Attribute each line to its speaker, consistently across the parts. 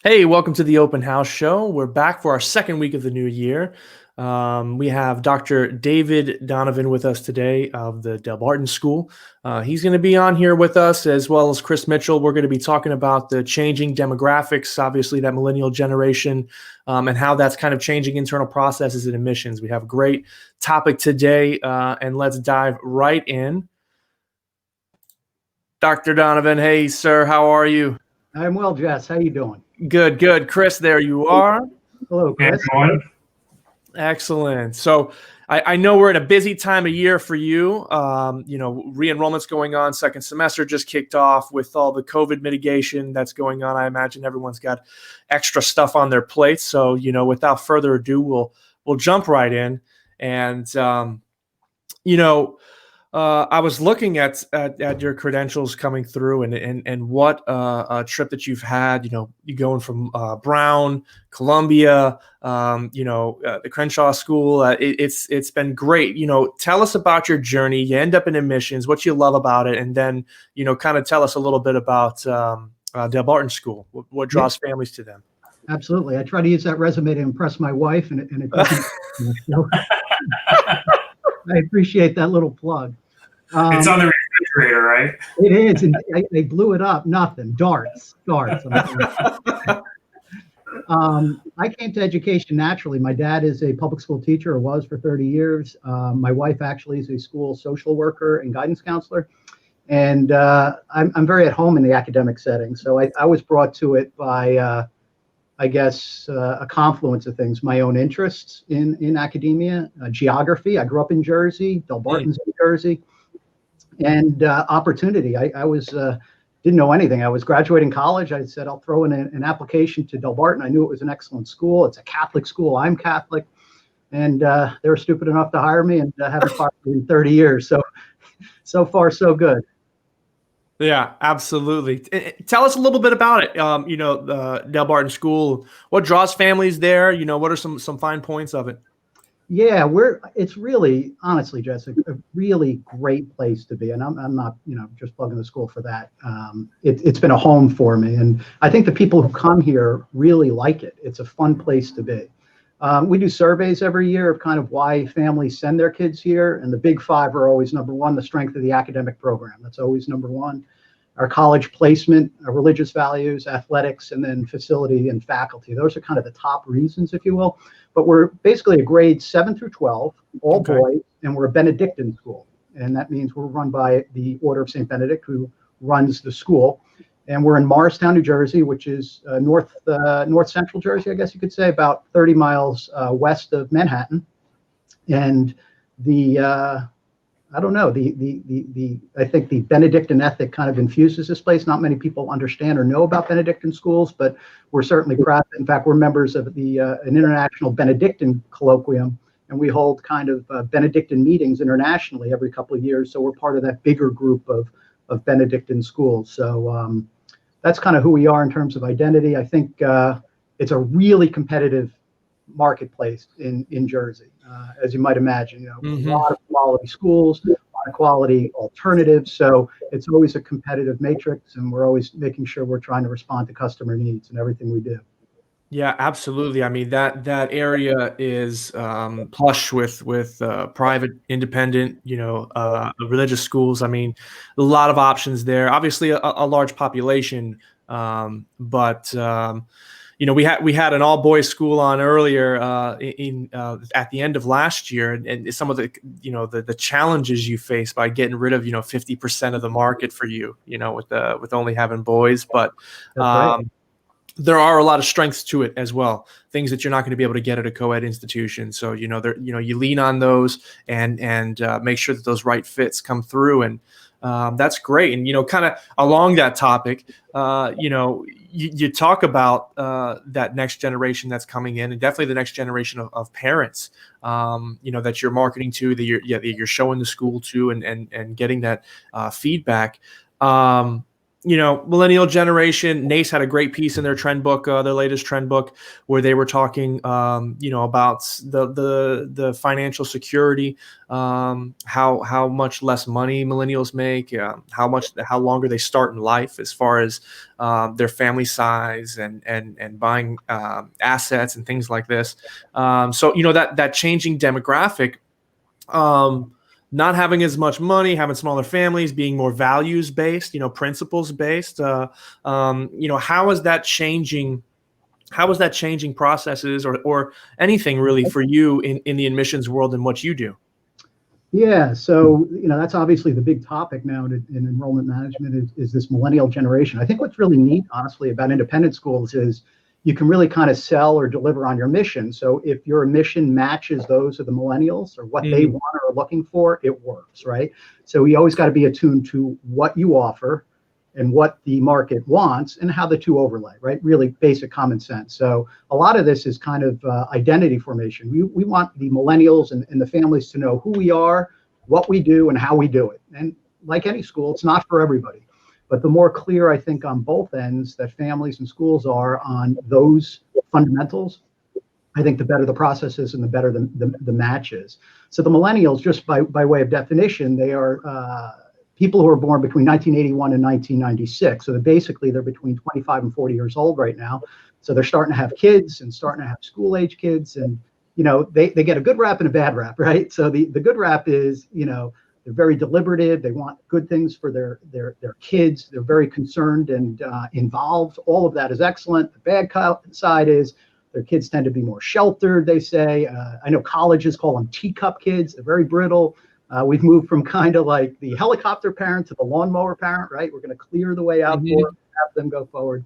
Speaker 1: Hey, welcome to the Open House Show. We're back for our second week of the new year. We have Dr. David Donovan with us today of the Delbarton School. He's going to be on here with us, as well as Chris Mitchell. We're going to be talking about the changing demographics, obviously that millennial generation, and how that's kind of changing internal processes and admissions. We have a great topic today, and let's dive right in. Dr. Donovan, hey, sir, how are you?
Speaker 2: I'm well, Jess. How you doing?
Speaker 1: Good, good. Chris, there you are.
Speaker 2: Hello, Chris.
Speaker 1: Excellent. So I know we're in a busy time of year for you. Re-enrollment's going on. Second semester just kicked off with all the COVID mitigation that's going on. I imagine everyone's got extra stuff on their plates. So, without further ado, we'll jump right in. And I was looking at your credentials coming through and what a trip that you've had. You going from Brown, Columbia, the Crenshaw School. It's been great. Tell us about your journey. You end up in admissions, what you love about it, and then kind of tell us a little bit about Delbarton School. What draws families to them?
Speaker 2: Absolutely. I try to use that resume to impress my wife, and it doesn't. I appreciate that little plug.
Speaker 3: It's on the refrigerator, right?
Speaker 2: It is. And they blew it up. Nothing. Darts. I came to education naturally. My dad is a public school teacher, or was for 30 years. My wife actually is a school social worker and guidance counselor. And I'm very at home in the academic setting. So I was brought to it by a confluence of things. My own interests in academia, geography. I grew up in Jersey, Delbarton's in Jersey, and opportunity. I didn't know anything. I was graduating college. I said, I'll throw in an application to Delbarton. I knew it was an excellent school. It's a Catholic school. I'm Catholic. And they were stupid enough to hire me, and haven't fired me in 30 years. So far, so good.
Speaker 1: Yeah, absolutely. Tell us a little bit about it. The Delbarton School. What draws families there? What are some fine points of it?
Speaker 2: Yeah, it's really, honestly, Jess, a really great place to be. And I'm not, just plugging the school for that. It's been a home for me. And I think the people who come here really like it. It's a fun place to be. We do surveys every year of kind of why families send their kids here. And the big five are always number one, the strength of the academic program. That's always number one. Our college placement, our religious values, athletics, and then facility and faculty. Those are kind of the top reasons, if you will. But we're basically a grade 7 through 12, all boys, and we're a Benedictine school. And that means we're run by the Order of St. Benedict, who runs the school. And we're in Morristown, New Jersey, which is north central Jersey, I guess you could say, about 30 miles west of Manhattan. And I think the Benedictine ethic kind of infuses this place. Not many people understand or know about Benedictine schools, but we're certainly proud. In fact, we're members of an international Benedictine colloquium, and we hold kind of Benedictine meetings internationally every couple of years. So we're part of that bigger group of Benedictine schools. So that's kind of who we are in terms of identity. I think it's a really competitive marketplace in Jersey, as you might imagine. A lot of quality schools, a lot of quality alternatives. So it's always a competitive matrix, and we're always making sure we're trying to respond to customer needs in everything we do.
Speaker 1: Yeah, absolutely. I mean, that area is plush with private, independent, religious schools. I mean, a lot of options there. Obviously, a large population, but we had an all boys school on earlier at the end of last year, and some of the challenges you face by getting rid of 50% of the market for you, with only having boys, but. There are a lot of strengths to it as well. Things that you're not going to be able to get at a co-ed institution. So, you lean on those and make sure that those right fits come through. And that's great. And, kind of along that topic, you talk about that next generation that's coming in, and definitely the next generation of parents, that you're marketing to, that you're showing the school to, and getting that feedback. Millennial Generation, NACE had a great piece in their trend book, their latest trend book, where they were talking, about the financial security, how much less money millennials make, how longer they start in life as far as their family size and buying assets and things like this. So that changing demographic. Not having as much money, having smaller families, being more values based, principles based. How is that changing? How is that changing processes or anything really for you in the admissions world and what you do?
Speaker 2: Yeah, so that's obviously the big topic now in enrollment management is this millennial generation. I think what's really neat, honestly, about independent schools is you can really kind of sell or deliver on your mission. So if your mission matches those of the millennials or what they want or are looking for, it works, right? So we always got to be attuned to what you offer and what the market wants and how the two overlay, right? Really basic common sense. So a lot of this is kind of identity formation. We want the millennials and the families to know who we are, what we do, and how we do it. And like any school, it's not for everybody. But the more clear, I think, on both ends that families and schools are on those fundamentals, I think the better the process is and the better the match is. So the millennials, just by way of definition, they are people who are born between 1981 and 1996. So they're between 25 and 40 years old right now. So they're starting to have kids and starting to have school-age kids. And, they get a good rap and a bad rap, right? So the good rap is, they're very deliberative. They want good things for their kids. They're very concerned and involved. All of that is excellent. The bad side is their kids tend to be more sheltered, they say. I know colleges call them teacup kids. They're very brittle. We've moved from kind of like the helicopter parent to the lawnmower parent, right? We're going to clear the way out for them, have them go forward.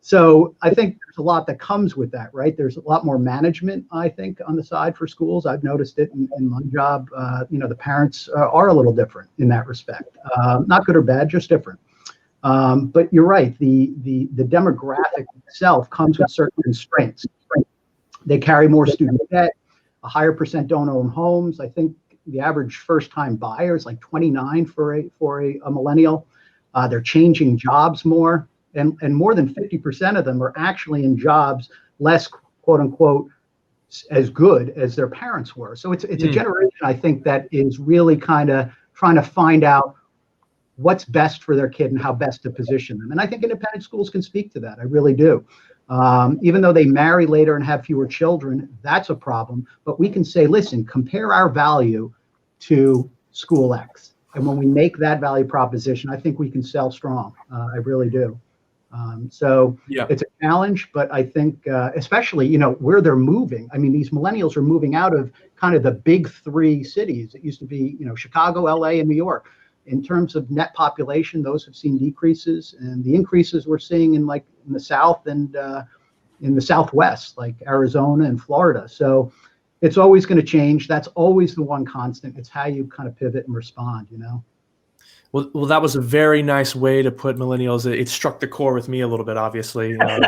Speaker 2: So I think there's a lot that comes with that, right? There's a lot more management, I think, on the side for schools. I've noticed it in my job. The parents are a little different in that respect. Not good or bad, just different. But you're right. The demographic itself comes with certain constraints. They carry more student debt. A higher percent don't own homes. I think the average first-time buyer is like 29 for a millennial. They're changing jobs more. And more than 50% of them are actually in jobs less, quote unquote, as good as their parents were. So it's a generation, I think, that is really kind of trying to find out what's best for their kid and how best to position them. And I think independent schools can speak to that. I really do. Even though they marry later and have fewer children, that's a problem. But we can say, listen, compare our value to school X. And when we make that value proposition, I think we can sell strong. I really do. It's a challenge, but I think especially, where they're moving. I mean, these millennials are moving out of kind of the big three cities. It used to be, Chicago, LA, and New York. In terms of net population, those have seen decreases, and the increases we're seeing in the South and in the Southwest, like Arizona and Florida. So it's always going to change. That's always the one constant. It's how you kind of pivot and respond,
Speaker 1: Well, that was a very nice way to put millennials. It struck the core with me a little bit, obviously. I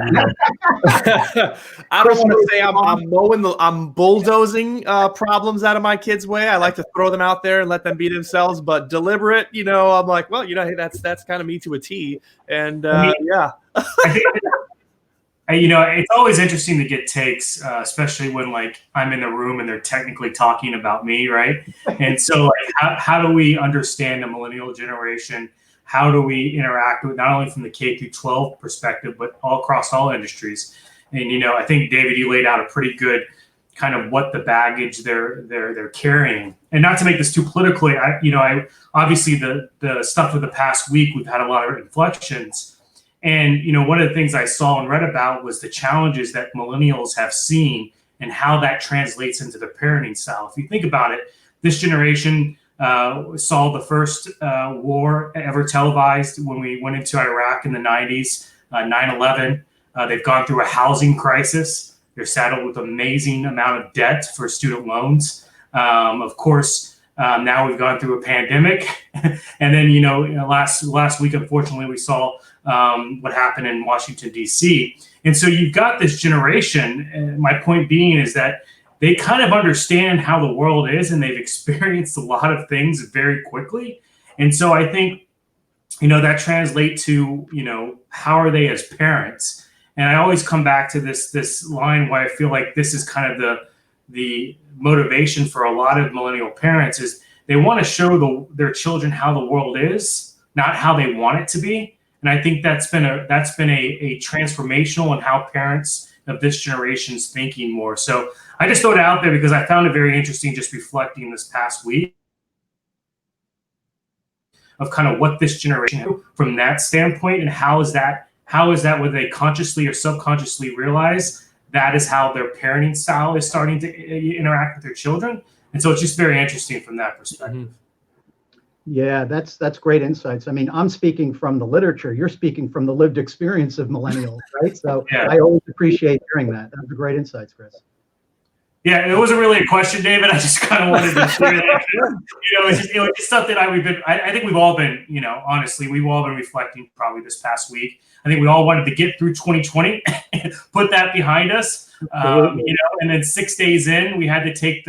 Speaker 1: don't want to say I'm bulldozing problems out of my kids' way. I like to throw them out there and let them be themselves. But deliberate, I'm like, well, hey, that's kind of me to a T. And yeah.
Speaker 3: It's always interesting to get takes, especially when I'm in the room and they're technically talking about me, right? And so how do we understand the millennial generation? How do we interact with not only from the K through 12 perspective, but all across all industries? And I think David, you laid out a pretty good kind of what the baggage they're carrying. And not to make this too politically, I obviously the stuff of the past week, we've had a lot of inflections. And, one of the things I saw and read about was the challenges that millennials have seen and how that translates into their parenting style. If you think about it, this generation saw the first war ever televised when we went into Iraq in the 90s, 9/11. They've gone through a housing crisis. They're saddled with an amazing amount of debt for student loans. Of course, now we've gone through a pandemic. And then, last week, unfortunately, we saw what happened in Washington, D.C. And so you've got this generation. And my point being is that they kind of understand how the world is and they've experienced a lot of things very quickly. And so I think that translate to, how are they as parents? And I always come back to this line where I feel like this is kind of the motivation for a lot of millennial parents is they want to show their children how the world is, not how they want it to be. And I think that's been a transformational in how parents of this generation's thinking more. So I just throw it out there because I found it very interesting just reflecting this past week of kind of what this generation from that standpoint, and how is that whether they consciously or subconsciously realize that is how their parenting style is starting to interact with their children. And so it's just very interesting from that perspective.
Speaker 2: Yeah, that's great insights. I mean, I'm speaking from the literature. You're speaking from the lived experience of millennials, right? So yeah. I always appreciate hearing that. That was great insights, Chris.
Speaker 3: Yeah, it wasn't really a question, David. I just kind of wanted to share that. It was just something I think we've all been, honestly, we've all been reflecting probably this past week. I think we all wanted to get through 2020, put that behind us, and then 6 days in, we had to take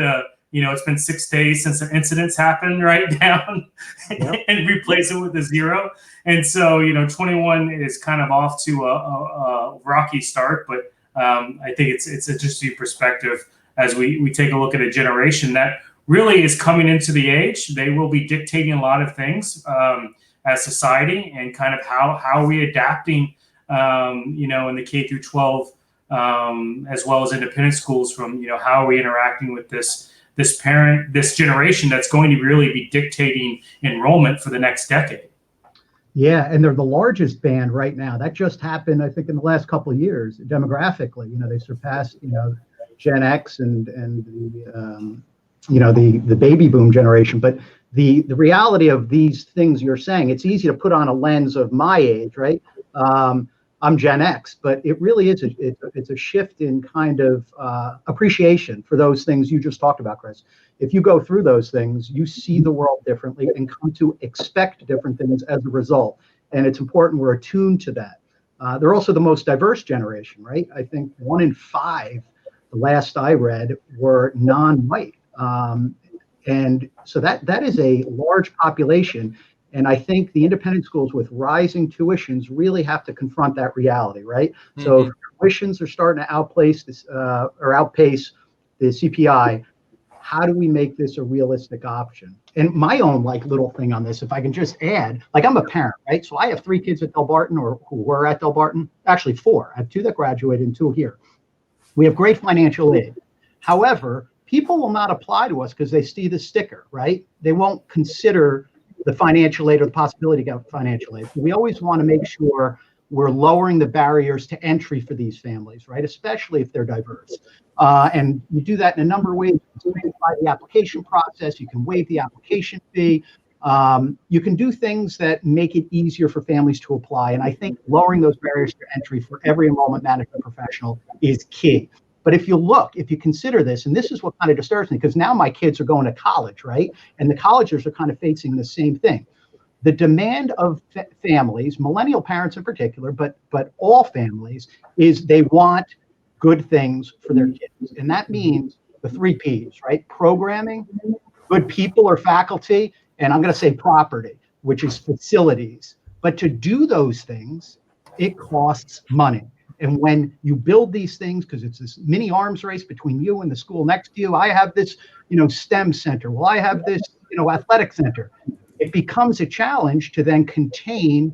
Speaker 3: it's been 6 days since the incidents happened, right, down and replace it with a 0. And so, 21 is kind of off to a rocky start, but I think it's an interesting perspective as we take a look at a generation that really is coming into the age. They will be dictating a lot of things as society, and kind of how are we adapting, in the K through 12, as well as independent schools from, how are we interacting with this generation that's going to really be dictating enrollment for the next decade.
Speaker 2: Yeah, and they're the largest band right now. That just happened, I think, in the last couple of years, demographically. They surpassed, Gen X and the baby boom generation. But the reality of these things you're saying, it's easy to put on a lens of my age, right? I'm Gen X, but it really is it's a shift in kind of appreciation for those things you just talked about, Chris. If you go through those things, you see the world differently and come to expect different things as a result. And it's important we're attuned to that. They're also the most diverse generation, right? I think 1 in 5, the last I read, were non-white. And so that is a large population. And I think the independent schools with rising tuitions really have to confront that reality, right? Mm-hmm. So if tuitions are starting to outpace the CPI, how do we make this a realistic option? And my own little thing on this, if I can just add, I'm a parent, right? So I have 3 kids at Delbarton, or who were at Delbarton, actually 4. I have 2 that graduated and 2 here. We have great financial aid. However, people will not apply to us because they see the sticker, right? They won't consider the financial aid or the possibility to get financial aid. We always want to make sure we're lowering the barriers to entry for these families, right? Especially if they're diverse. And you do that in a number of ways. You can simplify the application process. You can waive the application fee. You can do things that make it easier for families to apply. And I think lowering those barriers to entry for every enrollment management professional is key. But if you consider this, and this is what kind of disturbs me, because now my kids are going to college, right? And the colleges are kind of facing the same thing. The demand of families, millennial parents in particular, but all families, is they want good things for their kids. And that means the 3 Ps, right? Programming, good people or faculty, and I'm going to say property, which is facilities. But to do those things, it costs money. And when you build these things, because it's this mini arms race between you and the school next to you, I have this, STEM center. Well, I have this, athletic center. It becomes a challenge to then contain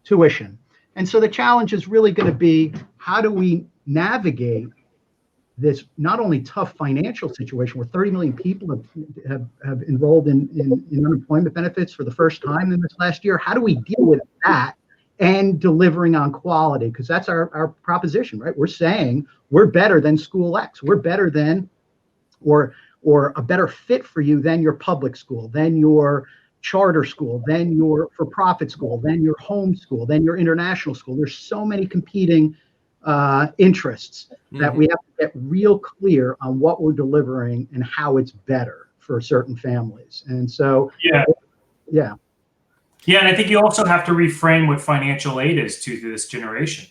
Speaker 2: tuition. And so the challenge is really going to be, how do we navigate this not only tough financial situation where 30 million people have enrolled in unemployment benefits for the first time in this last year? How do we deal with that and delivering on quality? Because that's our proposition, right? We're saying we're better than school X. We're better than, or a better fit for you than your public school, than your charter school, than your for-profit school, than your home school, than your international school. There's so many competing interests that we have to get real clear on what we're delivering and how it's better for certain families. And so, yeah.
Speaker 3: Yeah, and I think you also have to reframe what financial aid is to this generation,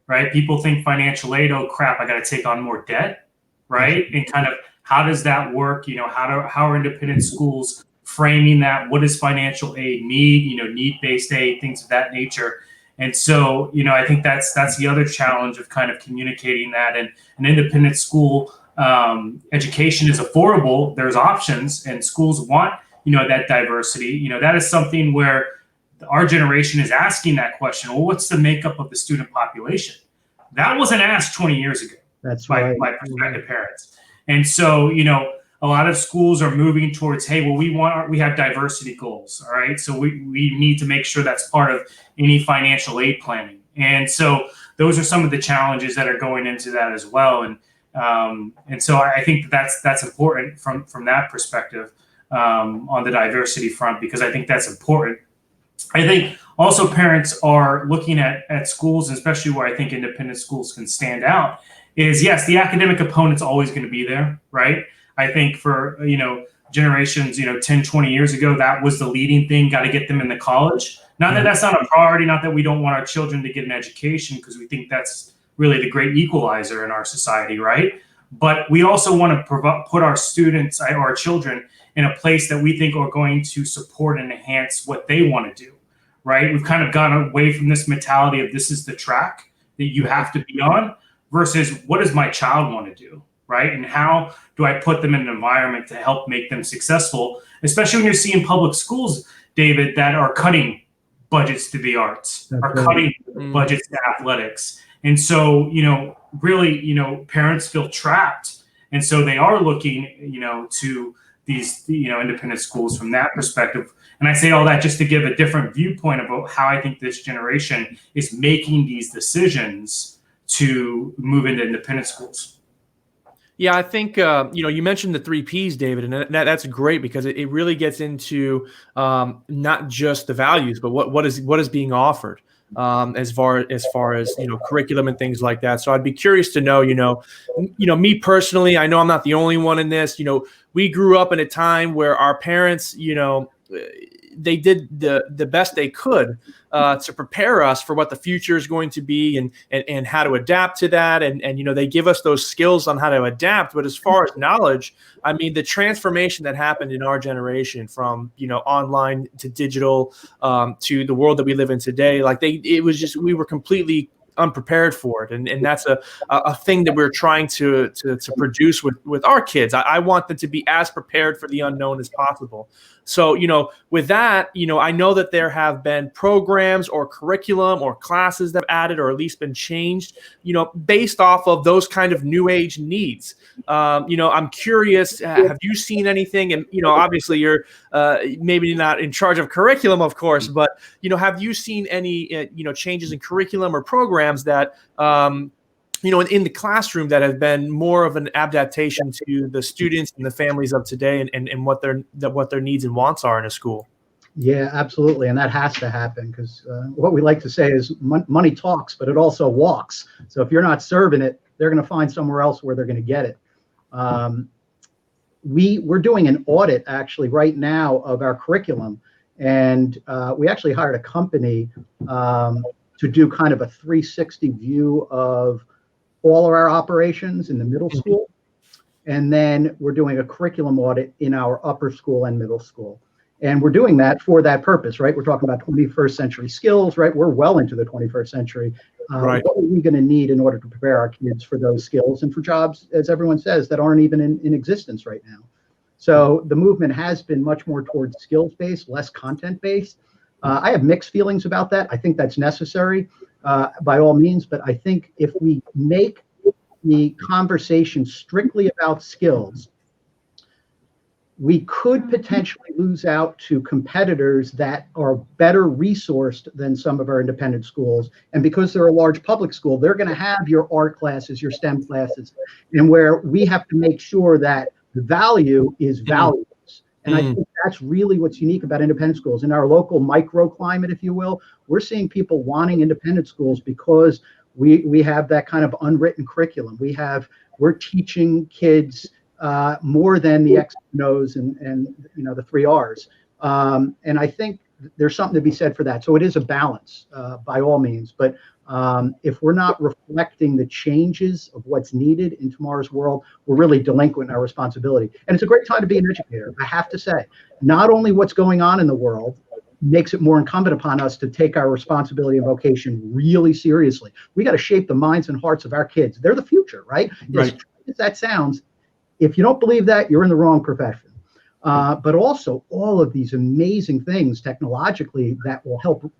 Speaker 3: right? People think financial aid, oh crap, I got to take on more debt, right? And kind of how does that work? How are independent schools framing that. What does financial aid need? Need-based aid, things of that nature. And so, I think that's the other challenge of kind of communicating that. And an independent school education is affordable. There's options, and schools want, that diversity. That is something where our generation is asking that question. Well, what's the makeup of the student population? That wasn't asked 20 years ago.
Speaker 2: That's
Speaker 3: by prospective parents. And so, a lot of schools are moving towards, hey, well, we have diversity goals. All right. So we need to make sure that's part of any financial aid planning. And so those are some of the challenges that are going into that as well. And so I think that's important from that perspective on the diversity front, because I think that's important. I think also parents are looking at schools, especially where I think independent schools can stand out, is yes, the academic component's always going to be there, right? I think for, generations, 10, 20 years ago, that was the leading thing, got to get them into college. Not that that's not a priority, not that we don't want our children to get an education, because we think that's really the great equalizer in our society, right? But we also want to put our students or our children in a place that we think are going to support and enhance what they want to do, right? We've kind of gone away from this mentality of this is the track that you have to be on versus what does my child want to do, right? And how do I put them in an environment to help make them successful, especially when you're seeing public schools, David, that are cutting budgets to the arts, are cutting budgets to athletics. And so, really, parents feel trapped. And so they are looking, to these, independent schools from that perspective. And I say all that just to give a different viewpoint about how I think this generation is making these decisions to move into independent schools.
Speaker 1: Yeah, I think, you mentioned the 3 Ps, David, and that's great because it really gets into not just the values, but what is being offered as far as, curriculum and things like that. So I'd be curious to know, me personally, I know I'm not the only one in this, we grew up in a time where our parents, they did the best they could to prepare us for what the future is going to be and how to adapt to that. And they give us those skills on how to adapt. But as far as knowledge, I mean, the transformation that happened in our generation from, online to digital to the world that we live in today, we were completely unprepared for it. And that's a thing that we're trying to produce with our kids. I want them to be as prepared for the unknown as possible. So, with that, I know that there have been programs or curriculum or classes that have added or at least been changed, based off of those kind of new age needs. I'm curious, have you seen anything? And, obviously you're maybe not in charge of curriculum, of course, but, have you seen any, changes in curriculum or programs that, in the classroom that have been more of an adaptation to the students and the families of today and what their needs and wants are in a school?
Speaker 2: Yeah, absolutely. And that has to happen because what we like to say is money talks, but it also walks. So if you're not serving it, they're going to find somewhere else where they're going to get it. We're doing an audit actually right now of our curriculum. And we actually hired a company to do kind of a 360 view of all of our operations in the middle school. And then we're doing a curriculum audit in our upper school and middle school. And we're doing that for that purpose, right? We're talking about 21st century skills, right? We're well into the 21st century. Right. What are we going to need in order to prepare our kids for those skills and for jobs, as everyone says, that aren't even in existence right now? So the movement has been much more towards skills-based, less content-based. I have mixed feelings about that. I think that's necessary by all means, but I think if we make the conversation strictly about skills, we could potentially lose out to competitors that are better resourced than some of our independent schools. And because they're a large public school, they're going to have your art classes, your STEM classes, and where we have to make sure that the value is values. And I think that's really what's unique about independent schools. In our local microclimate, if you will, we're seeing people wanting independent schools because we have that kind of unwritten curriculum. We're teaching kids more than the X and O's and the 3 R's. And I think there's something to be said for that. So it is a balance by all means. But If we're not reflecting the changes of what's needed in tomorrow's world, we're really delinquent in our responsibility. And it's a great time to be an educator, I have to say. Not only what's going on in the world makes it more incumbent upon us to take our responsibility and vocation really seriously. We got to shape the minds and hearts of our kids. They're the future, right? As true as that sounds, if you don't believe that, you're in the wrong profession. But also all of these amazing things technologically that will help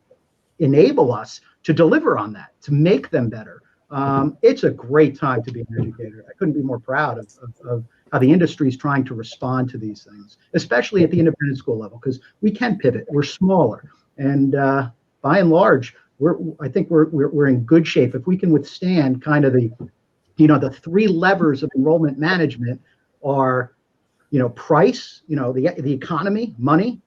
Speaker 2: enable us to deliver on that, to make them better. It's a great time to be an educator. I couldn't be more proud of how the industry is trying to respond to these things, especially at the independent school level, because we can pivot. We're smaller, and by and large, I think we're in good shape if we can withstand kind of the three levers of enrollment management are, price, the economy, money,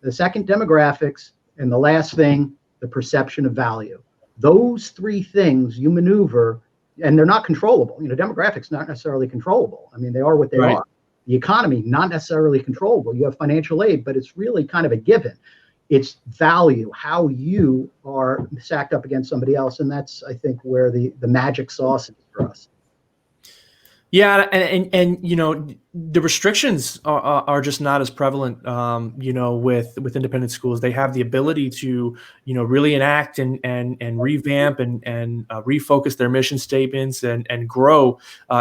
Speaker 2: the second demographics, and the last thing, the perception of value. Those three things you maneuver, and they're not controllable. Demographics not necessarily controllable. I mean, they are what they are. The economy, not necessarily controllable. You have financial aid, but it's really kind of a given. It's value, how you are stacked up against somebody else. And that's, I think, where the magic sauce is for us.
Speaker 1: Yeah, and the restrictions are just not as prevalent, with independent schools. They have the ability to, really enact and revamp and refocus their mission statements and grow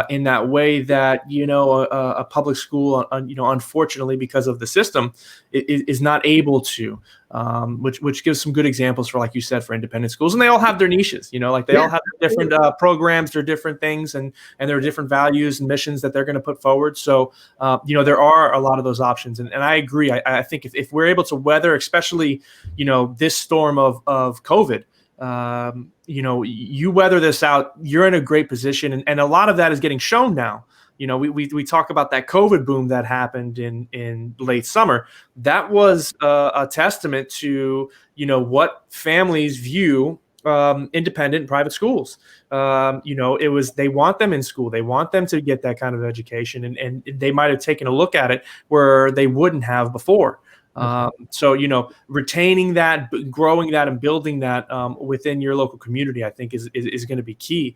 Speaker 1: in that way that, a public school, unfortunately, because of the system, is not able to. Which gives some good examples for, like you said, for independent schools, and they all have their niches. They all have their different programs, their different things, and there are different values and missions that they're going to put forward. So, there are a lot of those options, and I agree. I think if we're able to weather, especially, this storm of COVID, you weather this out, you're in a great position, and a lot of that is getting shown now. We talk about that COVID boom that happened in late summer. That was a testament to, what families view independent and private schools. It was, they want them in school. They want them to get that kind of education, and they might have taken a look at it where they wouldn't have before. So, retaining that, growing that, and building that within your local community, I think is going to be key.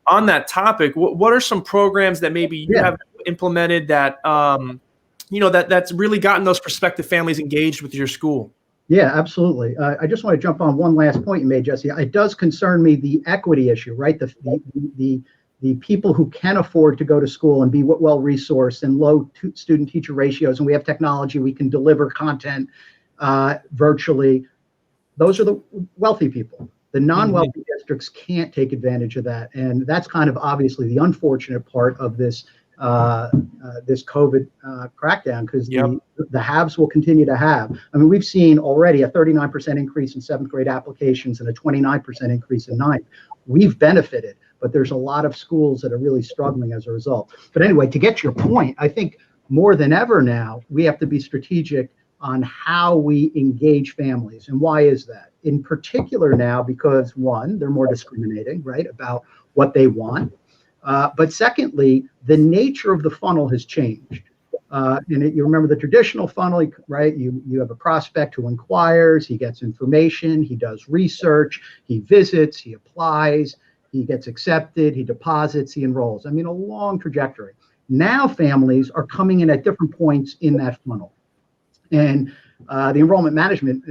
Speaker 1: On that topic, what are some programs that maybe you have implemented that, that's really gotten those prospective families engaged with your school?
Speaker 2: Yeah, absolutely. I just want to jump on one last point you made, Jesse. It does concern me, the equity issue, right? The people who can afford to go to school and be well-resourced and low student-teacher ratios, and we have technology, we can deliver content virtually. Those are the wealthy people. The non-wealthy districts can't take advantage of that, and that's kind of obviously the unfortunate part of this COVID crackdown, because the haves will continue to have. I mean, we've seen already a 39% increase in 7th grade applications and a 29% increase in 9th. We've benefited, but there's a lot of schools that are really struggling as a result. But anyway, to get to your point, I think more than ever now, we have to be strategic on how we engage families. And why is that? In particular now, because one, they're more discriminating, right, about what they want. But secondly, the nature of the funnel has changed. You remember the traditional funnel, right? You have a prospect who inquires, he gets information, he does research, he visits, he applies, he gets accepted, he deposits, he enrolls. I mean, a long trajectory. Now families are coming in at different points in that funnel. And the Enrollment Management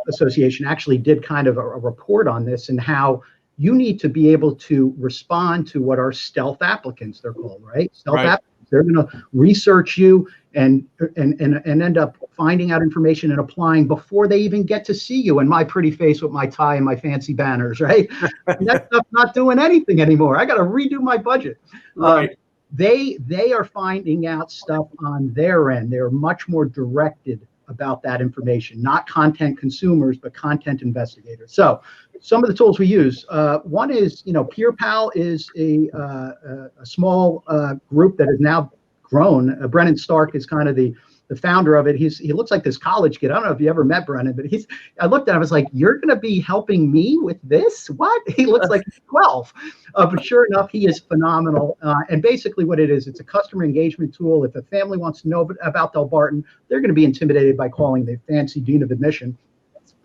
Speaker 2: Association actually did kind of a report on this, and how you need to be able to respond to what are stealth applicants, they're called, right? Stealth applicants. They're going to research you and end up finding out information and applying before they even get to see you in my pretty face with my tie and my fancy banners, right? And that stuff's not doing anything anymore. I got to redo my budget. They are finding out stuff on their end. They're much more directed about that information, not content consumers, but content investigators. So some of the tools we use, one is, PeerPal is a small group that has now grown. Brennan Stark is kind of the founder of it. He looks like this college kid. I don't know if you ever met Brennan, but I looked at him, I was like, you're going to be helping me with this? What? He looks like he's 12. But sure enough, he is phenomenal. And basically what it is, it's a customer engagement tool. If a family wants to know about Delbarton, they're going to be intimidated by calling the fancy dean of admission.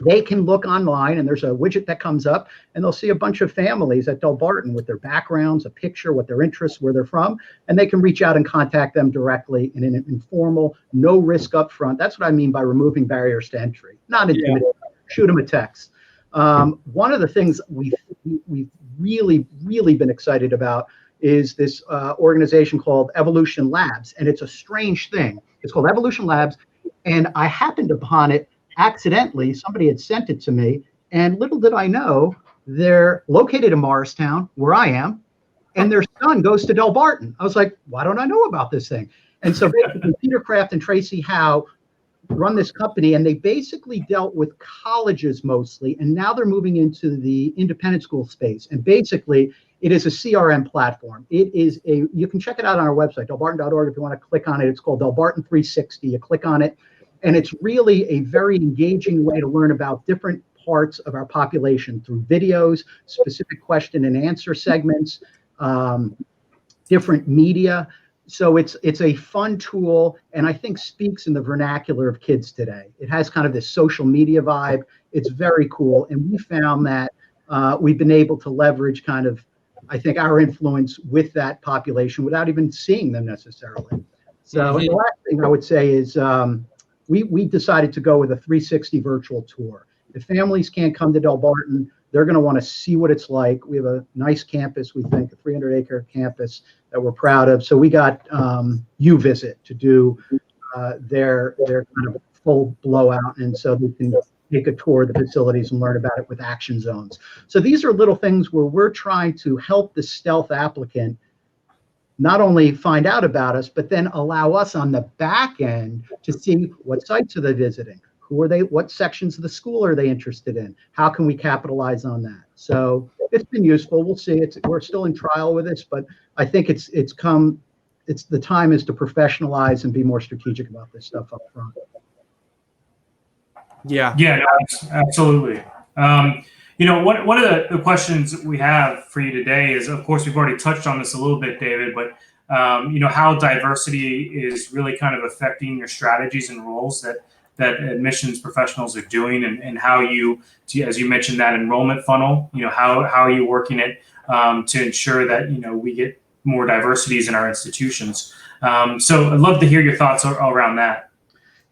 Speaker 2: they can look online, and there's a widget that comes up, and they'll see a bunch of families at Delbarton with their backgrounds, a picture, what their interests, where they're from, and they can reach out and contact them directly in an informal, no risk up front. That's what I mean by removing barriers to entry. Not intimidating. Shoot them a text. One of the things we've really been excited about is this organization called Evolution Labs, and it's a strange thing. It's called Evolution Labs, and I happened upon it accidentally. Somebody had sent it to me, and little did I know, they're located in Morristown, where I am, and their son goes to Delbarton. I was like, why don't I know about this thing? And so basically, Peter Kraft and Tracy Howe run this company, and they basically dealt with colleges mostly, and now they're moving into the independent school space. And basically, it is a CRM platform. You can check it out on our website, delbarton.org, if you want to click on it. It's called Delbarton 360. You click on it, and it's really a very engaging way to learn about different parts of our population through videos, specific question and answer segments, different media. So it's a fun tool, and I think speaks in the vernacular of kids today. It has kind of this social media vibe. It's very cool, and we found that we've been able to leverage kind of, I think, our influence with that population without even seeing them necessarily. So the last thing I would say is we decided to go with a 360 virtual tour. If families can't come to Delbarton, they're going to want to see what it's like. We have a nice campus, we think, a 300-acre campus that we're proud of. So we got UVisit to do their kind of full blowout, and so they can take a tour of the facilities and learn about it with action zones. So these are little things where we're trying to help the stealth applicant not only find out about us, but then allow us on the back end to see what sites are they visiting, who are they, what sections of the school are they interested in, how can we capitalize on that. So it's been useful. We'll see. We're still in trial with this, but I think the time is to professionalize and be more strategic about this stuff up front.
Speaker 3: Yeah, no, absolutely. One of the questions we have for you today is, of course, we've already touched on this a little bit, David, but how diversity is really kind of affecting your strategies and roles that admissions professionals are doing, and how you, as you mentioned, that enrollment funnel, how are you working it to ensure that, we get more diversities in our institutions. So I'd love to hear your thoughts around that.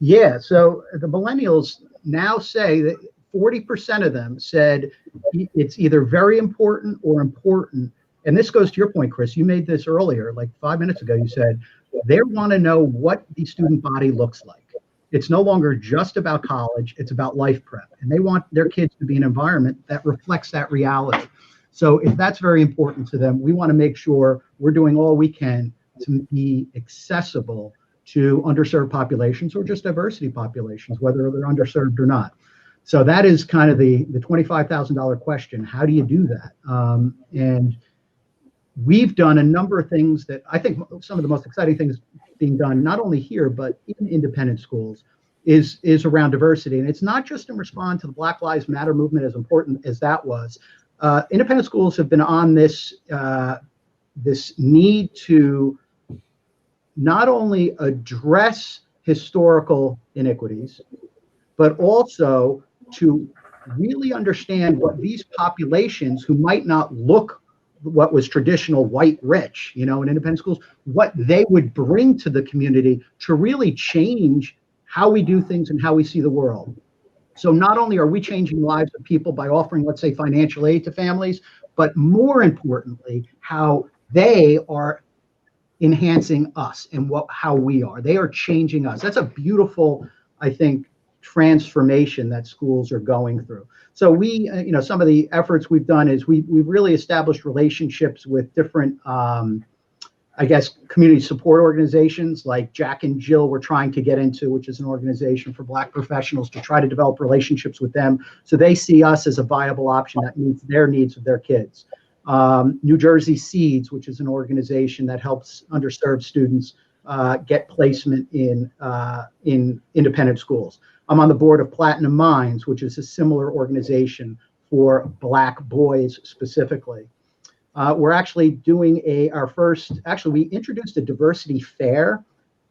Speaker 2: Yeah, so the millennials now say that 40% of them said it's either very important or important. And this goes to your point, Chris. You made this earlier, like 5 minutes ago. You said they want to know what the student body looks like. It's no longer just about college. It's about life prep. And they want their kids to be in an environment that reflects that reality. So if that's very important to them, we want to make sure we're doing all we can to be accessible to underserved populations or just diversity populations, whether they're underserved or not. So that is kind of the $25,000 question. How do you do that? And we've done a number of things that I think some of the most exciting things being done, not only here, but in independent schools, is around diversity. And it's not just in response to the Black Lives Matter movement, as important as that was. Independent schools have been on this need to not only address historical iniquities, but also to really understand what these populations who might not look what was traditional white rich, in independent schools, what they would bring to the community to really change how we do things and how we see the world. So not only are we changing lives of people by offering, let's say, financial aid to families, but more importantly, how they are enhancing us and how we are. They are changing us. That's a beautiful, I think, transformation that schools are going through. So we, some of the efforts we've done is we've really established relationships with different, community support organizations like Jack and Jill we're trying to get into, which is an organization for Black professionals, to try to develop relationships with them so they see us as a viable option that meets their needs of their kids. New Jersey Seeds, which is an organization that helps underserved students get placement in independent schools. I'm on the board of Platinum Minds, which is a similar organization for Black boys specifically. We're actually doing we introduced a diversity fair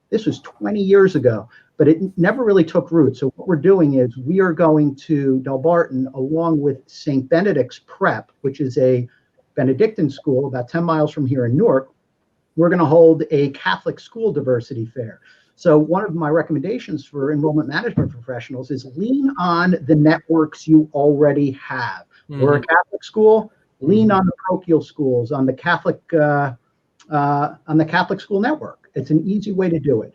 Speaker 2: This was 20 years ago, but it never really took root. So what we're doing is we are going to Delbarton along with St. Benedict's Prep, which is a Benedictine school about 10 miles from here in Newark. We're going to hold a Catholic school diversity fair. So one of my recommendations for enrollment management professionals is lean on the networks you already have. We're a Catholic school, lean on the parochial schools, on the Catholic school network. It's an easy way to do it.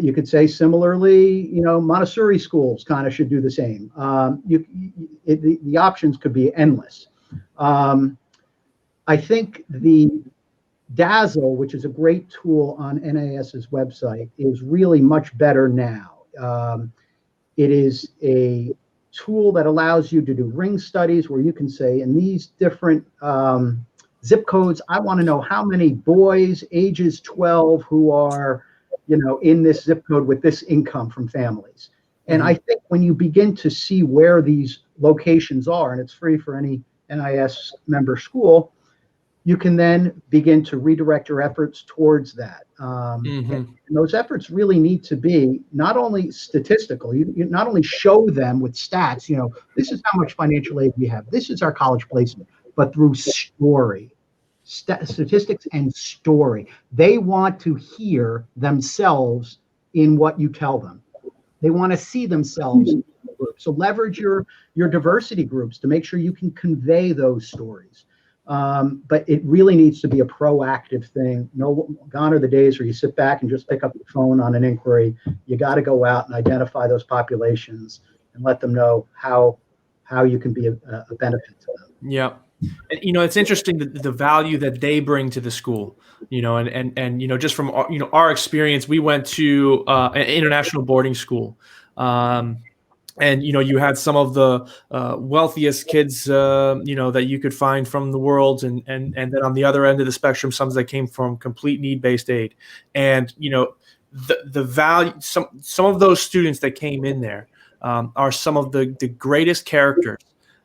Speaker 2: You could say similarly, Montessori schools kind of should do the same. The options could be endless. I think the Dazzle, which is a great tool on NAS's website, is really much better now. It is a tool that allows you to do ring studies where you can say, in these different zip codes, I want to know how many boys ages 12 who are, in this zip code with this income from families. And I think when you begin to see where these locations are, and it's free for any NIS member school, you can then begin to redirect your efforts towards that. And those efforts really need to be not only statistical, you not only show them with stats, this is how much financial aid we have, this is our college placement, but through story, statistics and story. They want to hear themselves in what you tell them. They want to see themselves in the group. So leverage your diversity groups to make sure you can convey those stories. But it really needs to be a proactive thing. Gone are the days where you sit back and just pick up the phone on an inquiry. You got to go out and identify those populations and let them know how you can be a benefit to them.
Speaker 1: Yeah. And, it's interesting the value that they bring to the school, and just from our experience, we went to an international boarding school. And, you had some of the wealthiest kids, that you could find from the world. And then on the other end of the spectrum, some that came from complete need-based aid. And, the value, some of those students that came in there are some of the greatest characters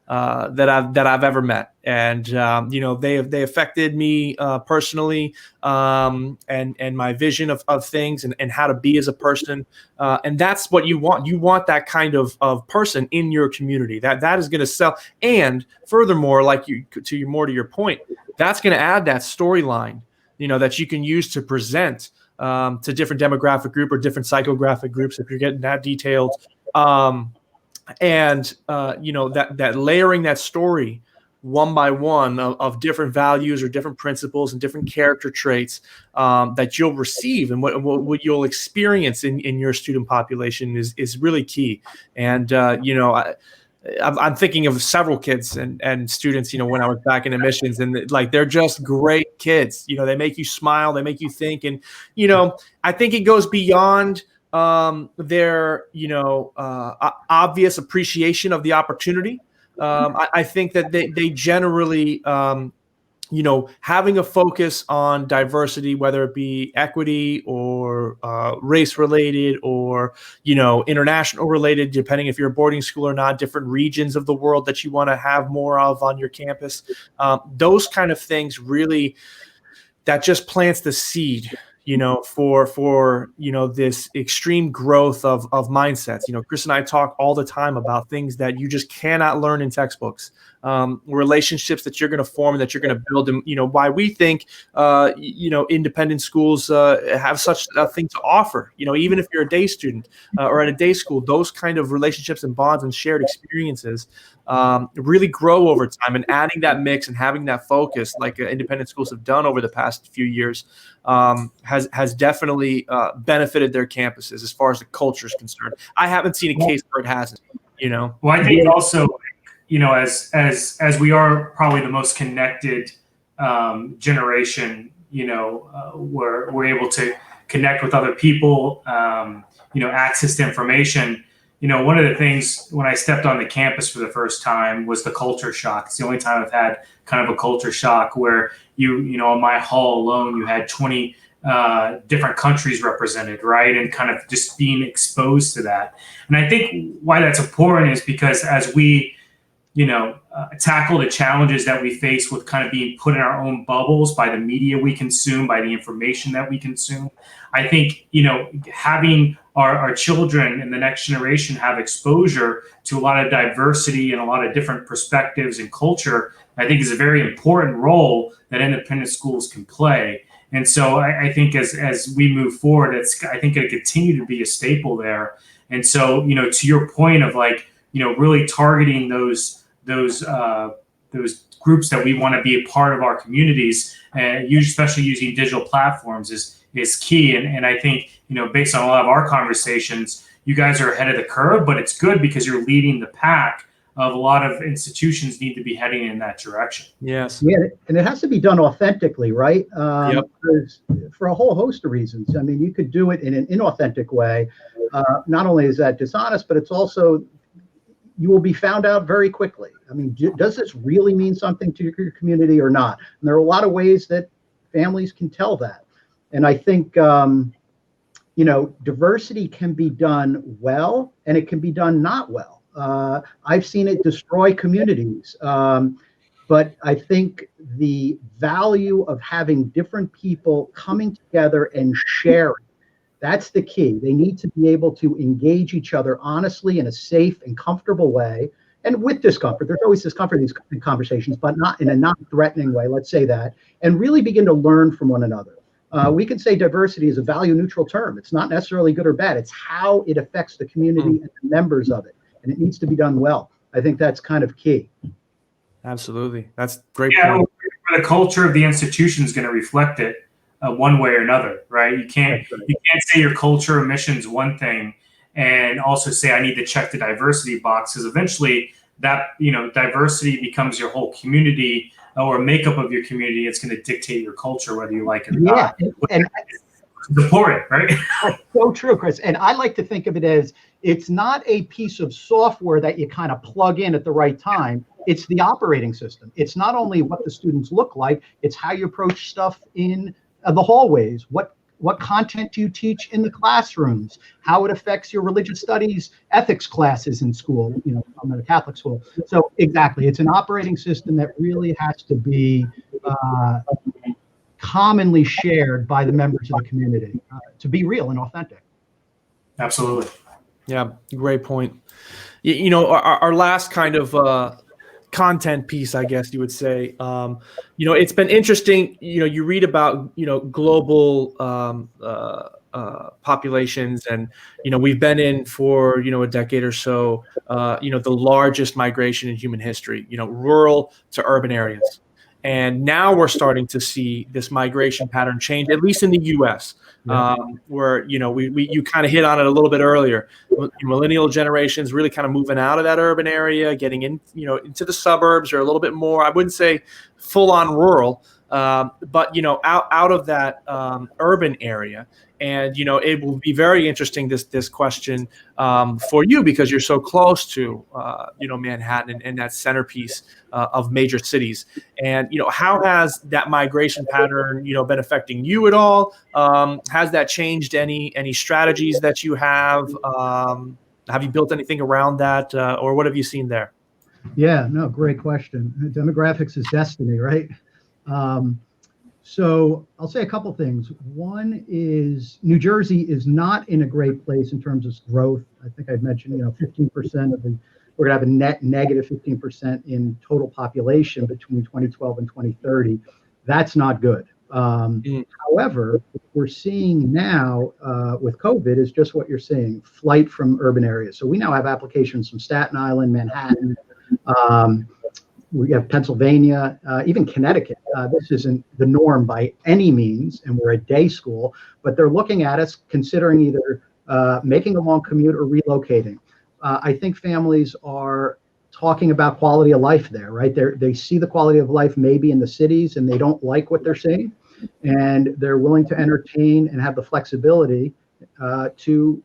Speaker 1: that I've ever met. And, they affected me personally, and my vision of things and how to be as a person. And that's what you want. You want that kind of person in your community that is going to sell. And furthermore, to your point, that's going to add that storyline, that you can use to present to different demographic group or different psychographic groups if you're getting that detailed. And that layering that story one by one of different values or different principles and different character traits that you'll receive and what you'll experience in your student population is really key. And I'm thinking of several kids and students, when I was back in admissions, and they're just great kids. They make you smile, they make you think, and I think it goes beyond their obvious appreciation of the opportunity. I think that they generally having a focus on diversity, whether it be equity or race related or international related, depending if you're a boarding school or not, different regions of the world that you want to have more of on your campus, those kind of things really that just plants the seed for this extreme growth of mindsets. Chris and I talk all the time about things that you just cannot learn in textbooks, relationships that you're going to form and that you're going to build. And, why we think, independent schools have such a thing to offer, even if you're a day student or at a day school, those kind of relationships and bonds and shared experiences really grow over time. And adding that mix and having that focus like independent schools have done over the past few years has definitely benefited their campuses as far as the culture is concerned. I haven't seen a case where it hasn't,
Speaker 3: Well, I think also, as we are probably the most connected generation, where we're able to connect with other people, access to information. One of the things when I stepped on the campus for the first time was the culture shock. It's the only time I've had kind of a culture shock where on my hall alone, you had 20 different countries represented, right? And kind of just being exposed to that. And I think why that's important is because as we, tackle the challenges that we face with kind of being put in our own bubbles by the media we consume, by the information that we consume. I think, having our children and the next generation have exposure to a lot of diversity and a lot of different perspectives and culture, I think is a very important role that independent schools can play. And so I think as we move forward, I think it'll continue to be a staple there. And so, to your point of really targeting those groups that we want to be a part of our communities, and especially using digital platforms is key. And I think, based on a lot of our conversations, you guys are ahead of the curve, but it's good because you're leading the pack of a lot of institutions need to be heading in that direction.
Speaker 1: Yes.
Speaker 2: Yeah, and it has to be done authentically, right?
Speaker 1: Yep.
Speaker 2: For a whole host of reasons. I mean, you could do it in an inauthentic way. Not only is that dishonest, but it's also, you will be found out very quickly. I mean, does this really mean something to your community or not? And there are a lot of ways that families can tell that. And I think, diversity can be done well, and it can be done not well. I've seen it destroy communities. But I think the value of having different people coming together and sharing, that's the key. They need to be able to engage each other honestly in a safe and comfortable way. And with discomfort, there's always discomfort in these conversations, but not in a non-threatening way, let's say that, and really begin to learn from one another. We can say diversity is a value neutral term. It's not necessarily good or bad. It's how it affects the community and the members of it. And it needs to be done well. I think that's kind of key.
Speaker 1: Absolutely. That's great.
Speaker 3: Yeah, the culture of the institution is going to reflect it one way or another, right? You can't say your culture or mission is one thing and also say I need to check the diversity box, because eventually that diversity becomes your whole community or makeup of your community. It's going to dictate your culture, whether you like it or not.
Speaker 2: And
Speaker 3: support it, right?
Speaker 2: That's so true, Chris. And I like to think of it as, it's not a piece of software that you kind of plug in at the right time. It's the operating system. It's not only what the students look like, it's how you approach stuff in the hallways. What content do you teach in the classrooms? How it affects your religious studies, ethics classes in school. I'm at a Catholic school. So exactly, it's an operating system that really has to be commonly shared by the members of the community to be real and authentic.
Speaker 3: Absolutely.
Speaker 1: Yeah, great point. Our last kind of content piece, I guess you would say, it's been interesting. You read about, global populations, and, we've been in for, a decade or so, the largest migration in human history, rural to urban areas. And now we're starting to see this migration pattern change, at least in the U.S., where, you kind of hit on it a little bit earlier. Millennial generations really kind of moving out of that urban area, getting in, into the suburbs, or a little bit more, I wouldn't say full on rural, but, out of that urban area. And, it will be very interesting, this question for you, because you're so close to, Manhattan and that centerpiece of major cities. And, how has that migration pattern, been affecting you at all? Has that changed any strategies that you have? Have you built anything around that, or what have you seen there?
Speaker 2: Yeah, no, great question. Demographics is destiny, right? So I'll say a couple things. One is New Jersey is not in a great place in terms of growth. I think I'd mentioned, 15% of we're going to have a negative 15% in total population between 2012 and 2030. That's not good. However, what we're seeing now with COVID is just what you're seeing, flight from urban areas. So we now have applications from Staten Island, Manhattan, we have Pennsylvania, even Connecticut. This isn't the norm by any means, and we're a day school, but they're looking at us considering either making a long commute or relocating. I think families are talking about quality of life there, right? They see the quality of life maybe in the cities, and they don't like what they're seeing, and they're willing to entertain and have the flexibility to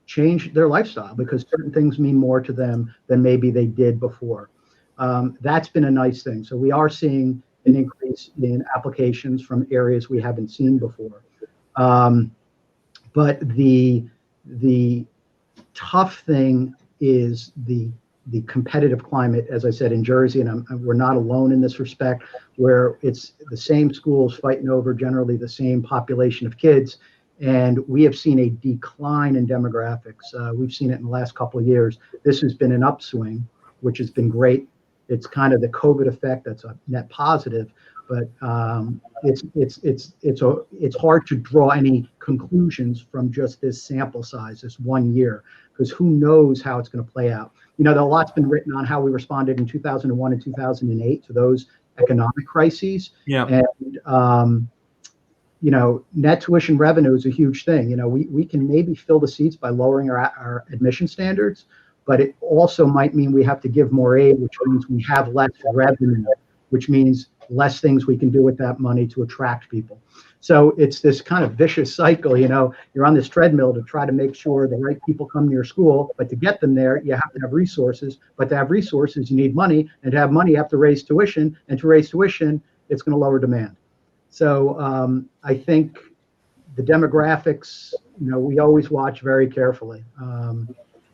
Speaker 2: change their lifestyle, because certain things mean more to them than maybe they did before. That's been a nice thing. So we are seeing an increase in applications from areas we haven't seen before. But the tough thing is the the competitive climate, as I said, in Jersey, and we're not alone in this respect, where it's the same schools fighting over generally the same population of kids. And we have seen a decline in demographics. We've seen it in the last couple of years. This has been an upswing, which has been great. It's kind of the COVID effect that's a net positive, but it's hard to draw any conclusions from just this sample size, this 1 year, because who knows how it's going to play out. You know, a lot's been written on how we responded in 2001 and 2008 to those economic crises.
Speaker 1: Yeah.
Speaker 2: And you know, net tuition revenue is a huge thing. You know, we can maybe fill the seats by lowering our admission standards, but it also might mean we have to give more aid, which means we have less revenue, which means less things we can do with that money to attract people. So it's this kind of vicious cycle. You know, you're on this treadmill to try to make sure the right people come to your school, but to get them there, you have to have resources. But to have resources, you need money, and to have money, you have to raise tuition, and to raise tuition, it's going to lower demand. So I think the demographics, you know, we always watch very carefully.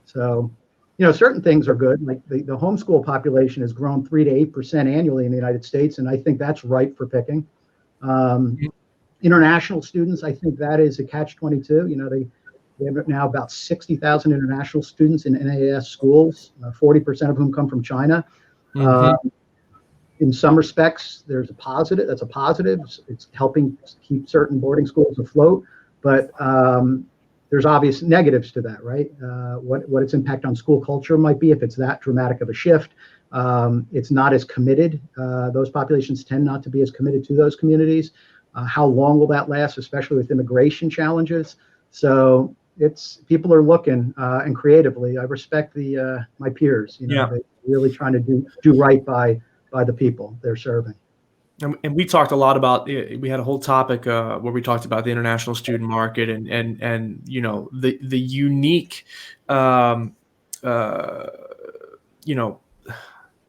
Speaker 2: So, you know, certain things are good. Like the homeschool population has grown 3 to 8% annually in the United States, and I think that's ripe for picking. International students, I think that is a catch-22. You know, they have now about 60,000 international students in NAS schools, 40% of whom come from China. In some respects, there's a positive. That's a positive. It's helping keep certain boarding schools afloat, but there's obvious negatives to that, right? What its impact on school culture might be if it's that dramatic of a shift. It's not as committed. Those populations tend not to be as committed to those communities. How long will that last, especially with immigration challenges? So people are looking and creatively. I respect my peers. You know, they're really trying to do right by the people they're serving.
Speaker 1: And we talked a lot about, we had a whole topic where we talked about the international student market and you know, the unique, you know,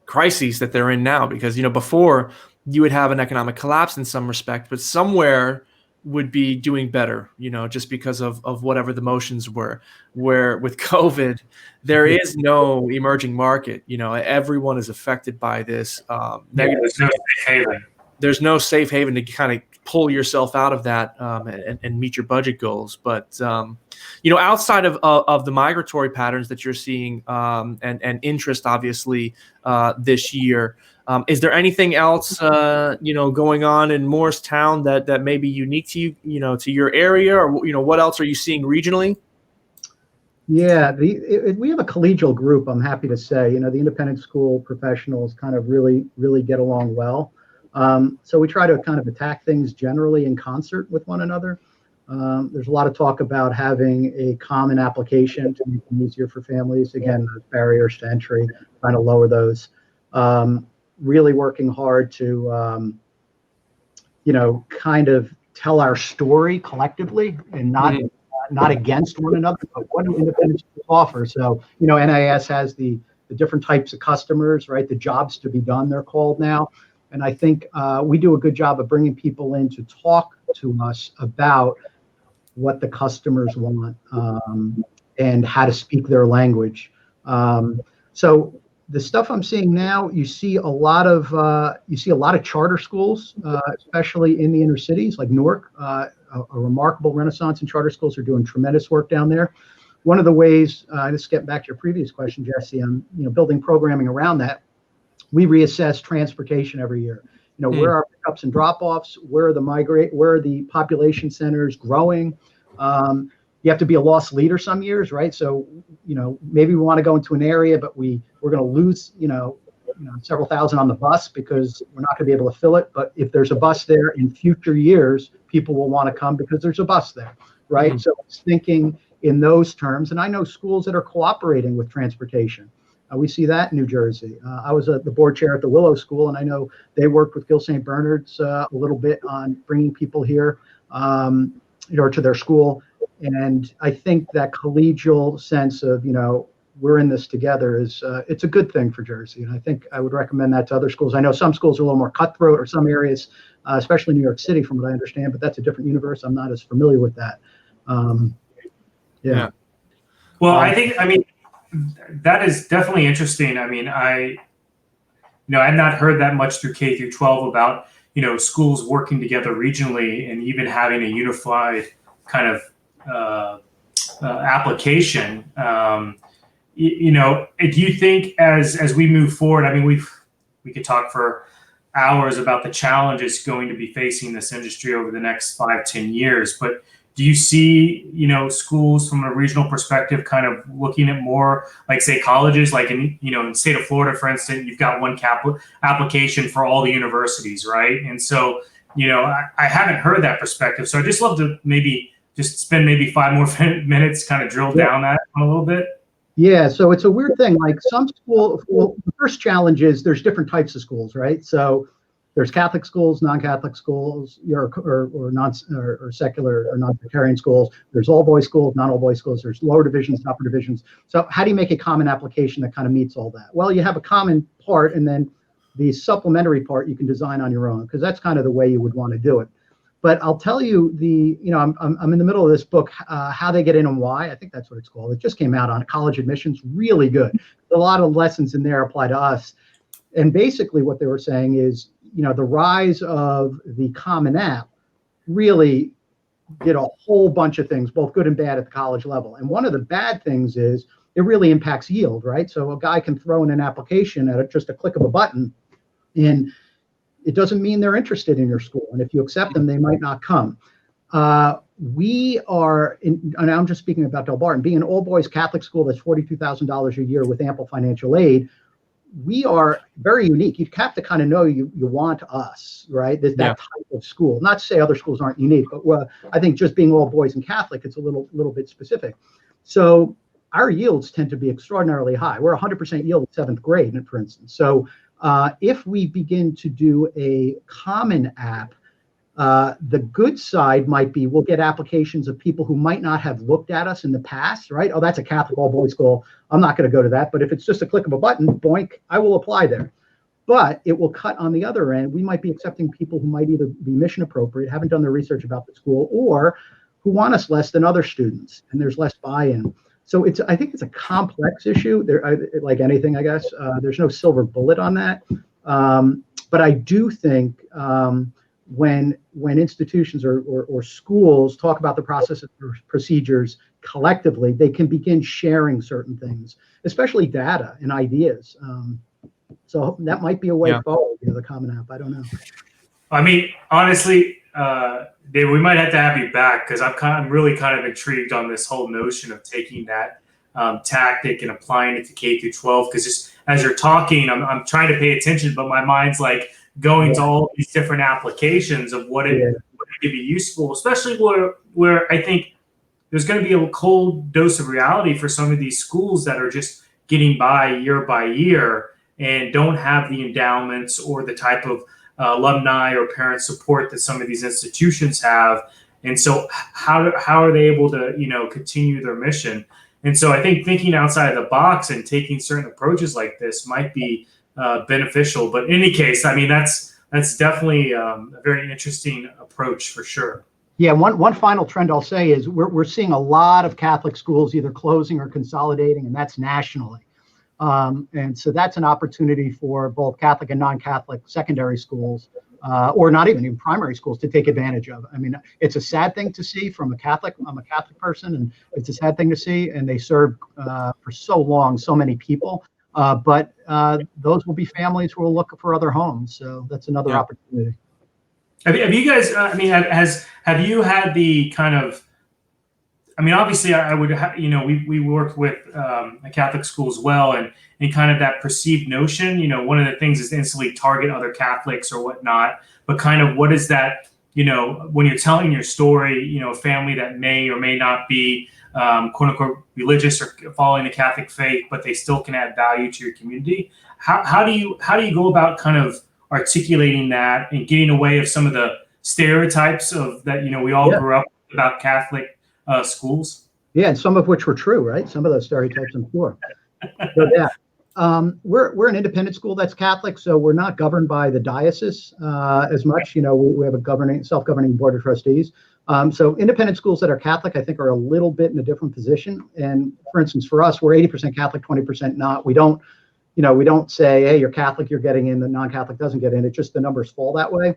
Speaker 1: crises that they're in now, because, you know, before you would have an economic collapse in some respect, but somewhere would be doing better, you know, just because of whatever the motions were. Where with COVID, there is no emerging market. You know, everyone is affected by this negative.
Speaker 3: There's no safe haven.
Speaker 1: There's no safe haven to kind of pull yourself out of that and meet your budget goals. But you know, outside of the migratory patterns that you're seeing and interest, obviously, this year. Is there anything else, you know, going on in Morristown that may be unique to you, you know, to your area, or, you know, what else are you seeing regionally?
Speaker 2: Yeah, we have a collegial group, I'm happy to say. You know, the independent school professionals kind of really get along well. So we try to kind of attack things generally in concert with one another. There's a lot of talk about having a common application to make it easier for families. Again, those barriers to entry, trying to lower those. Really working hard to, you know, kind of tell our story collectively and not against one another, but what do independent schools offer? So, you know, NIS has the different types of customers, right? The jobs to be done, they're called now. And I think we do a good job of bringing people in to talk to us about what the customers want and how to speak their language. So the stuff I'm seeing now, you see a lot of charter schools, especially in the inner cities like Newark. A remarkable renaissance in charter schools. Are doing tremendous work down there. One of the ways, just getting back to your previous question, Jesse, on, you know, building programming around that, we reassess transportation every year. You know, where are pickups and drop-offs? Where are the population centers growing? You have to be a loss leader some years, right? So, you know, maybe we want to go into an area, but we're going to lose, you know, several thousand on the bus because we're not going to be able to fill it. But if there's a bus there in future years, people will want to come because there's a bus there, right? So it's thinking in those terms. And I know schools that are cooperating with transportation. We see that in New Jersey. I was the board chair at the Willow School, and I know they worked with Gil St. Bernard's a little bit on bringing people here, you know, to their school. And I think that collegial sense of, you know, we're in this together is it's a good thing for Jersey. And I think I would recommend that to other schools. I know some schools are a little more cutthroat, or some areas, especially New York City, from what I understand, but that's a different universe. I'm not as familiar with that. Yeah.
Speaker 3: Well, I think, I mean, that is definitely interesting. I mean, I've not heard that much through K through 12 about, schools working together regionally and even having a unified kind of application. Do you think as we move forward, I mean, we could talk for hours about the challenges going to be facing this industry over the next 5-10 years, but do you see, schools from a regional perspective kind of looking at more like, say, colleges, like in the state of Florida, for instance, you've got one application for all the universities, right? And so, I haven't heard that perspective. So I just love to maybe just spend maybe 5 more minutes kind of drill down that a little bit.
Speaker 2: Yeah, so it's a weird thing. Like some school, well, the first challenge is there's different types of schools, right? So there's Catholic schools, non-Catholic schools, or secular or non-sectarian schools. There's all boys schools, not all boys schools. There's lower divisions, upper divisions. So how do you make a common application that kind of meets all that? Well, you have a common part, and then the supplementary part you can design on your own, because that's kind of the way you would want to do it. But I'll tell you I'm in the middle of this book, How They Get In and Why. I think that's what it's called. It just came out on college admissions. Really good. A lot of lessons in there apply to us. And basically what they were saying is, the rise of the Common App really did a whole bunch of things, both good and bad at the college level. And one of the bad things is it really impacts yield, right? So a guy can throw in an application at just a click of a button, and it doesn't mean they're interested in your school. And if you accept them, they might not come. We are, and I'm just speaking about Delbarton, being an all-boys Catholic school that's $42,000 a year with ample financial aid. We are very unique. You have to kind of know you want us, right? There's that type of school. Not to say other schools aren't unique, but I think just being all boys and Catholic, it's a little bit specific. So our yields tend to be extraordinarily high. We're 100% yield at 7th grade, for instance. So if we begin to do a common app, the good side might be we'll get applications of people who might not have looked at us in the past, right? Oh, that's a Catholic all-boys school. I'm not going to go to that. But if it's just a click of a button, boink, I will apply there. But it will cut on the other end. We might be accepting people who might either be mission appropriate, haven't done their research about the school, or who want us less than other students, and there's less buy-in. So I think it's a complex issue. Like anything, I guess. There's no silver bullet on that. But I do think when institutions or schools talk about the process or procedures collectively, they can begin sharing certain things, especially data and ideas. So that might be a way forward, the Common App. I don't know.
Speaker 3: I mean, honestly, Dave, we might have to have you back, because I'm really kind of intrigued on this whole notion of taking that tactic and applying it to K through 12. Because just as you're talking, I'm trying to pay attention, but my mind's like going to all these different applications of what it could be useful, especially where I think there's going to be a cold dose of reality for some of these schools that are just getting by year and don't have the endowments or the type of alumni or parent support that some of these institutions have. And so how are they able to, continue their mission? And so I think thinking outside of the box and taking certain approaches like this might be beneficial. But in any case, I mean, that's definitely a very interesting approach for sure.
Speaker 2: Yeah, one final trend I'll say is we're seeing a lot of Catholic schools either closing or consolidating, and that's nationally. And so that's an opportunity for both Catholic and non-Catholic secondary schools, or not even primary schools, to take advantage of. I mean, it's a sad thing to see from a Catholic. I'm a Catholic person, and it's a sad thing to see. And they served for so long, so many people. But those will be families who will look for other homes. So that's another opportunity.
Speaker 3: Have you guys? Have you had the kind of? I mean, obviously, I would. We worked with a Catholic school as well, and kind of that perceived notion. One of the things is to instantly target other Catholics or whatnot. But kind of what is that? When you're telling your story, a family that may or may not be quote unquote religious or following the Catholic faith, but they still can add value to your community. How do you go about kind of articulating that and getting away of some of the stereotypes of that we all grew up about Catholic schools?
Speaker 2: Yeah, and some of which were true, right? Some of those stereotypes, I'm sure. But We're an independent school that's Catholic, so we're not governed by the diocese as much. We have a self-governing board of trustees. So independent schools that are Catholic, I think, are a little bit in a different position. And for instance, for us, we're 80% Catholic, 20% not. We don't say, hey, you're Catholic, you're getting in, the non-Catholic doesn't get in. It's just the numbers fall that way.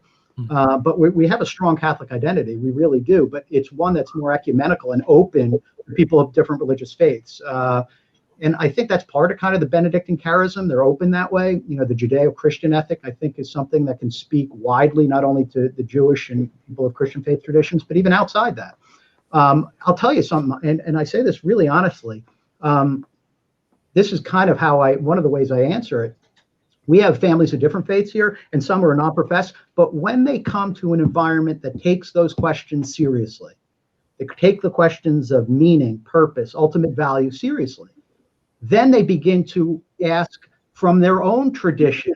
Speaker 2: But we have a strong Catholic identity. We really do. But it's one that's more ecumenical and open to people of different religious faiths. And I think that's part of kind of the Benedictine charism. They're open that way. The Judeo-Christian ethic, I think, is something that can speak widely, not only to the Jewish and people of Christian faith traditions, but even outside that. I'll tell you something, and I say this really honestly. This is kind of one of the ways I answer it. We have families of different faiths here, and some are non-professed, but when they come to an environment that takes those questions seriously, they take the questions of meaning, purpose, ultimate value seriously, then they begin to ask from their own tradition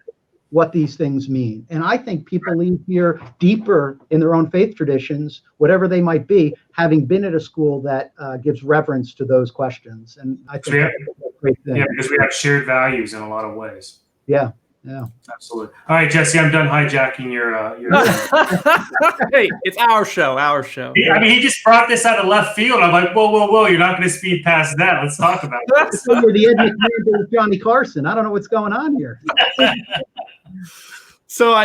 Speaker 2: what these things mean. And I think people leave here deeper in their own faith traditions, whatever they might be, having been at a school that gives reverence to those questions. And I think that's a great thing.
Speaker 3: Yeah, because we have shared values in a lot of ways.
Speaker 2: Yeah.
Speaker 3: Absolutely. All right, Jesse, I'm done hijacking your
Speaker 1: Hey, it's our show.
Speaker 3: I mean, he just brought this out of left field. I'm like, whoa, you're not going to speed past that. Let's talk about this.
Speaker 2: So you're the Ed McMahon with Johnny Carson. I don't know what's going on here.
Speaker 1: So,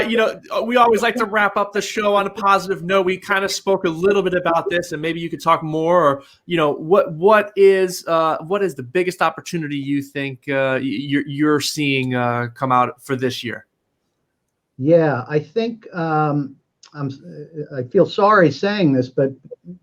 Speaker 1: we always like to wrap up the show on a positive note. We kind of spoke a little bit about this, and maybe you could talk more. Or, what is the biggest opportunity you think you're seeing come out for this year?
Speaker 2: Yeah, I think I feel sorry saying this, but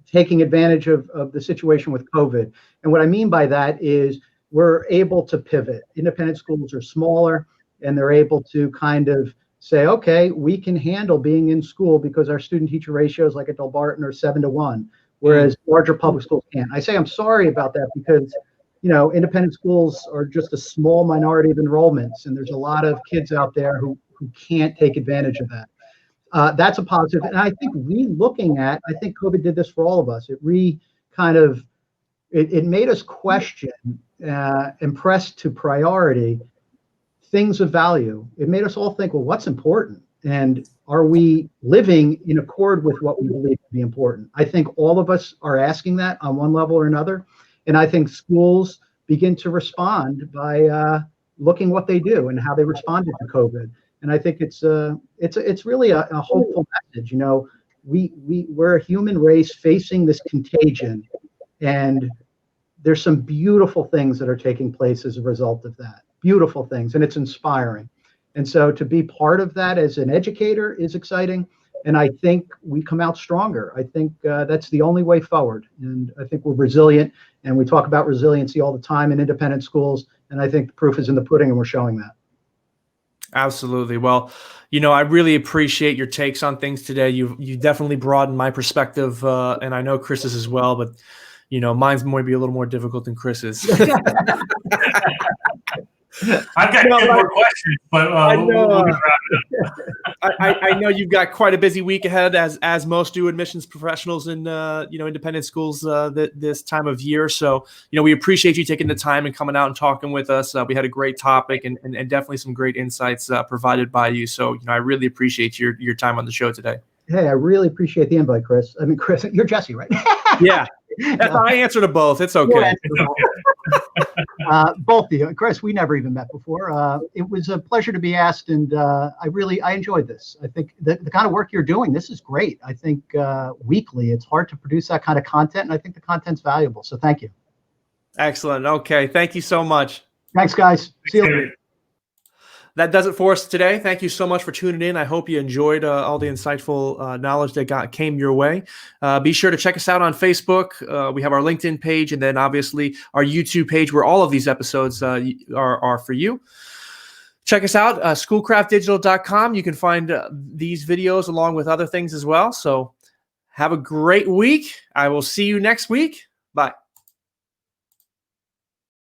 Speaker 2: taking advantage of the situation with COVID. And what I mean by that is we're able to pivot. Independent schools are smaller, and they're able to kind of say, okay, we can handle being in school because our student-teacher ratios like at Delbarton are 7-1, whereas larger public schools can't. I say I'm sorry about that because, independent schools are just a small minority of enrollments, and there's a lot of kids out there who can't take advantage of that. That's a positive. And I think I think COVID did this for all of us. It made us question, and press to priority things of value. It made us all think, well, what's important? And are we living in accord with what we believe to be important? I think all of us are asking that on one level or another. And I think schools begin to respond by looking what they do and how they responded to COVID. And I think it's really a hopeful message. We're a human race facing this contagion, and there's some beautiful things that are taking place as a result of that. Beautiful things, and it's inspiring. And so to be part of that as an educator is exciting. And I think we come out stronger. I think that's the only way forward. And I think we're resilient, and we talk about resiliency all the time in independent schools. And I think the proof is in the pudding, and we're showing that.
Speaker 1: Absolutely. Well, I really appreciate your takes on things today. You definitely broadened my perspective, and I know Chris's as well, but mine's might be a little more difficult than Chris's.
Speaker 3: I've got more questions, but
Speaker 1: I know. I know you've got quite a busy week ahead, as most do admissions professionals in independent schools this time of year. So we appreciate you taking the time and coming out and talking with us. We had a great topic and definitely some great insights provided by you. So I really appreciate your time on the show today.
Speaker 2: Hey, I really appreciate the invite, Chris. I mean, Chris, you're Jesse, right?
Speaker 1: Yeah. That's I answer to both. It's okay.
Speaker 2: Both of you. Chris, we never even met before. It was a pleasure to be asked, and I enjoyed this. I think the kind of work you're doing, this is great. I think weekly, it's hard to produce that kind of content, and I think the content's valuable. So thank you.
Speaker 1: Excellent. Okay. Thank you so much.
Speaker 2: Thanks, guys. See you later.
Speaker 1: That does it for us today. Thank you so much for tuning in. I hope you enjoyed all the insightful knowledge that came your way. Be sure to check us out on Facebook. We have our LinkedIn page, and then obviously our YouTube page where all of these episodes are for you. Check us out, schoolcraftdigital.com. You can find these videos along with other things as well. So have a great week. I will see you next week. Bye.